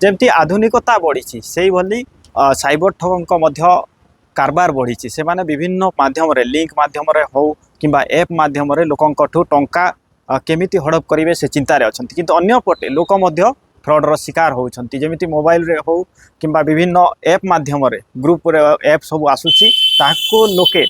जमती आधुनिकता बढ़ी से भली साइबर ठगों मध्य कारबार बढ़ी से माने विभिन्न माध्यम लिंक माध्यम हो कि एप माध्यम लोकों टंका केमिति हड़प करेंगे से चिंतार अच्छा किंतु अन्य पटे लोक फ्रॉडर शिकार होती जमी मोबाइल रे हो कि विभिन्न एप माध्यम ग्रुप एप सब आसूसी लोके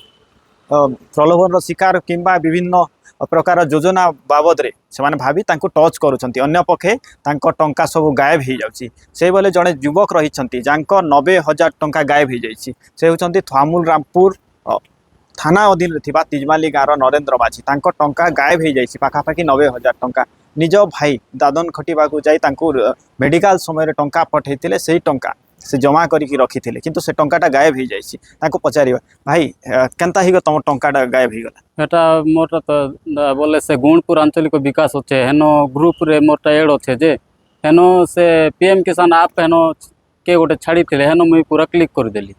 प्रलोभन शिकार कि विभिन्न प्रकार योजना बाबद रे से भावी टच करुँच अन्य पक्षे टंका सब गायब हो जाऊँगी से बेले जड़े युवक रही 90,000 टंका गायब हो जाइए से होती थामुल रामपुर थाना अधीन थिबा तिजमाली गाँव नरेंद्र माझी टंका गायब हो जाइए पाखापाखि 90,000 टंका निज भाई दादन खटिबा जाई मेडिकल समय टंका पठे से टंका से जमा करके रखी थे किंतु से टंकाटा गायब हो जाइए पचार भाई केनता ही तुम टंकाटा गायब हो गला एटा मोटा तो बोले से गुणपुर आंचलिक विकास अच्छे हेनो ग्रुप रे मोटा एड अच्छे जे हेनो से पीएम किसान आप हेनो के गोटे छाड़ी थे हेनो मुई पूरा क्लिक करदेली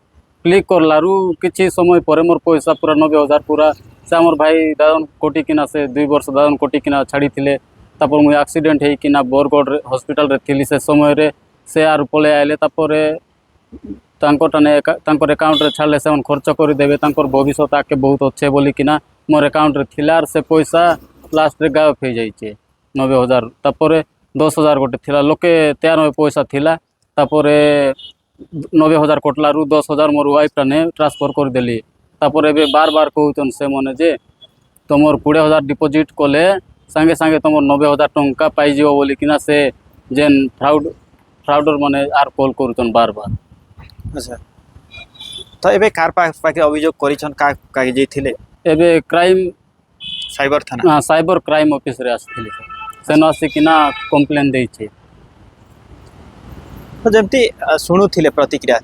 क्लिक करलारू किसी समय पर मोर पैसा पूरा 90,000 पूरा से आमर भाई दादन कोटी किना से 2 वर्ष दादन कोटी किना छाड़ी थे तापर मुई एक्सीडेंट होना बरगढ़ हॉस्पिटल रे थी से समय रे से आर पले आइले तापर अकाउंट रे छाड़े से खर्च करदेवे भविष्य आके बहुत अच्छे बोलिकिना मोर अकाउंट रे थिला से पैसा लास्ट रे गायब हो जाइए 90,000 तापर 10,000 गोटे थिला लोके 93 पैसा थिला तापर 90,000 कटलारू 10,000 मोर वाइफ ने ट्रांसफर करदेली तापर एबे बार बार कहउछन से मने जे तुमर 20,000 डिपोजिट कले सांगे सांगे तुम 90,000 टंका पाई जीव बोलिकिना से जेन फ्राउडर माने आर कॉल करूछन बार बार। अच्छा तो एबे कार पाखे अभियोग करिछन का जेथिले एबे क्राइम साइबर थाना हाँ साइबर क्राइम ऑफिस रे आसथिले सेन आसिकिना कंप्लेन देइछे तो जमती शुणुथिले प्रतिक्रिया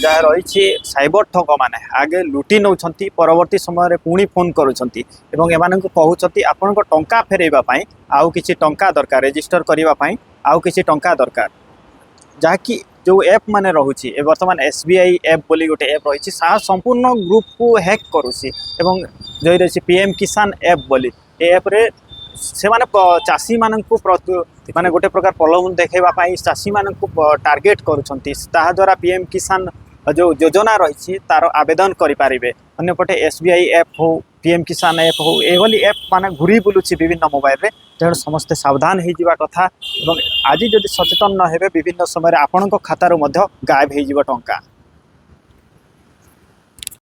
जहाँ रही साइबर ठग माने आगे लुटी नौछंती परवर्ती समय पुणी फोन करुछंती एवं एमान कहउछंती आपन टंका फेरैबा पई आउ किछि टंका दरकार रजिस्टर करिबा पई आउ किछि टंका दरकार जहाँकि जो एप माने रहुछि ए वर्तमान एसबीआई एप बोली गोटे एप रही संपूर्ण ग्रुप को हैक करुछि एवं जो रही पीएम किसान एप बोली एप रे से माने चाषी माननकु माने गोटे प्रकार प्रलोभन देखैबा पई चाषी माननकु टार्गेट करुछंती ता द्वारा पीएम किसान जो योजना रही तार आवेदन करें अन्यपटे एसबीआई एप हो पीएम किसान एप हो एभली एप माने घूरी बुलुछि विभिन्न मोबाइल रे तेणु समस्ते सावधान हो जावा कथा आज जदि सचेतन न हेबे विभिन्न समय आपणक खातार गायब हो टंका।